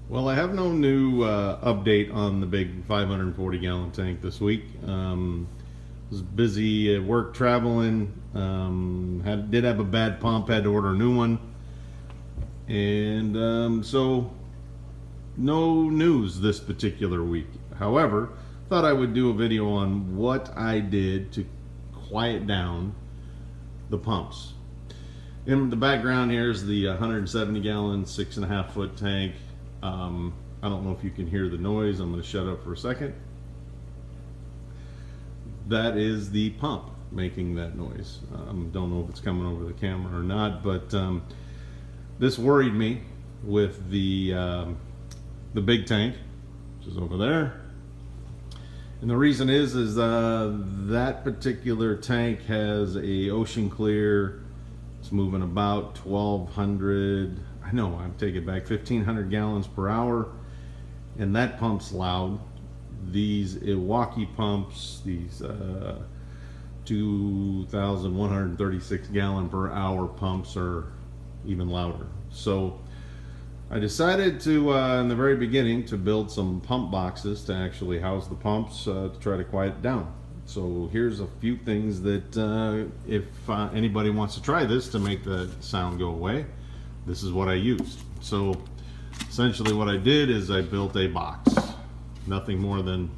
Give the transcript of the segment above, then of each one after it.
Well, I have no new update on the big 540 gallon tank this week. Was busy at work traveling. Did have a bad pump, had to order a new one, and so no news this particular week. However, thought I would do a video on what I did to quiet down the pumps. In the background here is the 170 gallon 6.5 foot tank. I don't know if you can hear the noise. I'm going to shut up for a second. That is the pump making that noise. Don't know if it's coming over the camera or not, but this worried me with the big tank, which is over there. And the reason is that particular tank has a ocean clear. It's moving about 1,200. I know, I take it back, 1,500 gallons per hour, and that pump's loud. These Milwaukee pumps, these 2,136 gallon per hour pumps are even louder. So I decided to, in the very beginning, to build some pump boxes to actually house the pumps to try to quiet it down. So here's a few things that if anybody wants to try this to make the sound go away, this is what I used. So essentially what I did is I built a box, nothing more than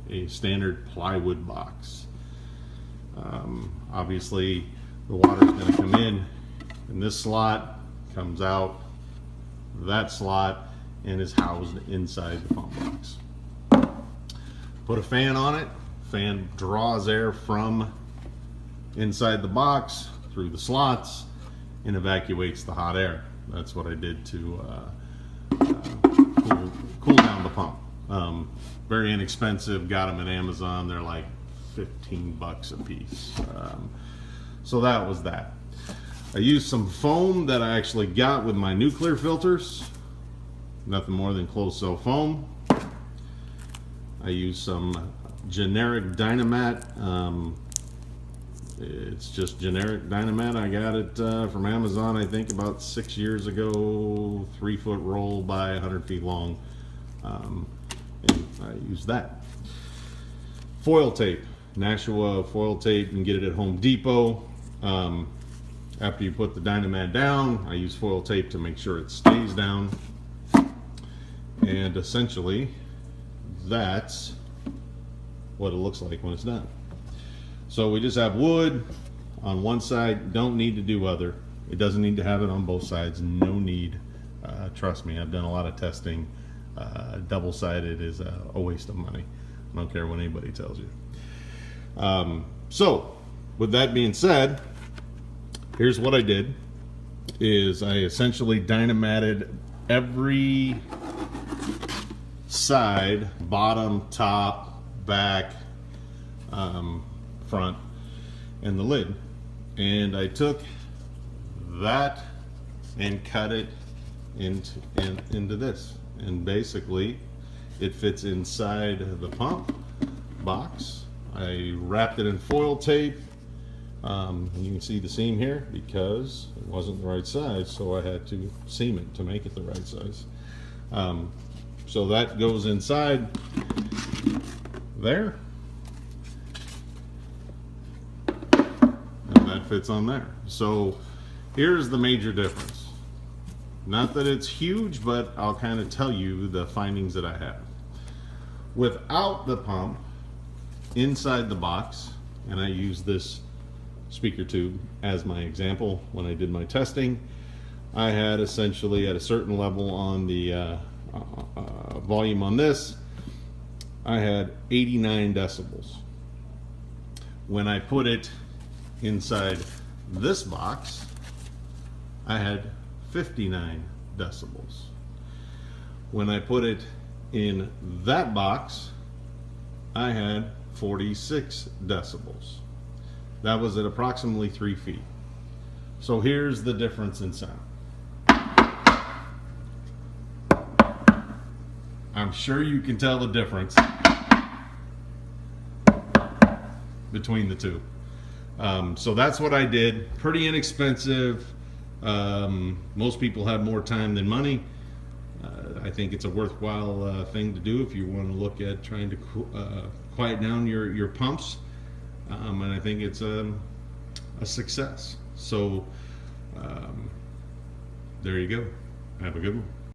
a standard plywood box. Obviously the water's going to come in this slot, comes out that slot, and is housed inside the pump box. Put a fan on it. Fan draws air from inside the box through the slots and evacuates the hot air. That's what I did to cool down the pump. Very inexpensive. Got them at Amazon. They're like 15 bucks a piece. So that was that. I used some foam that I actually got with my nuclear filters. Nothing more than closed cell foam. I used some generic Dynamat. It's just generic Dynamat. I got it from Amazon, I think about 6 years ago. 3-foot roll by 100 feet long. And I used that. Foil tape. Nashua foil tape. You can get it at Home Depot. After you put the Dynamat down, I use foil tape to make sure it stays down. And essentially, that's what it looks like when it's done. So we just have wood on one side. Don't need to do other. It doesn't need to have it on both sides. No need. Trust me, I've done a lot of testing. Double-sided is a waste of money. I don't care what anybody tells you. So with that being said, here's what I did. Is I essentially Dynamatted every side, bottom, top, back, front, and the lid. And I took that and cut it into this. And basically, it fits inside the pump box. I wrapped it in foil tape. And you can see the seam here because it wasn't the right size, so I had to seam it to make it the right size. So that goes inside there, and that fits on there. So here's the major difference. Not that it's huge, but I'll kind of tell you the findings that I have. Without the pump inside the box, and I use this speaker tube as my example when I did my testing, I had essentially at a certain level on the volume on this, I had 89 decibels. When I put it inside this box, I had 59 decibels. When I put it in that box, I had 46 decibels. That was at approximately 3 feet. So here's the difference in sound. I'm sure you can tell the difference between the two. So that's what I did. Pretty inexpensive. Most people have more time than money. I think it's a worthwhile thing to do if you want to look at trying to quiet down your pumps, and I think it's a success. So there you go. Have a good one.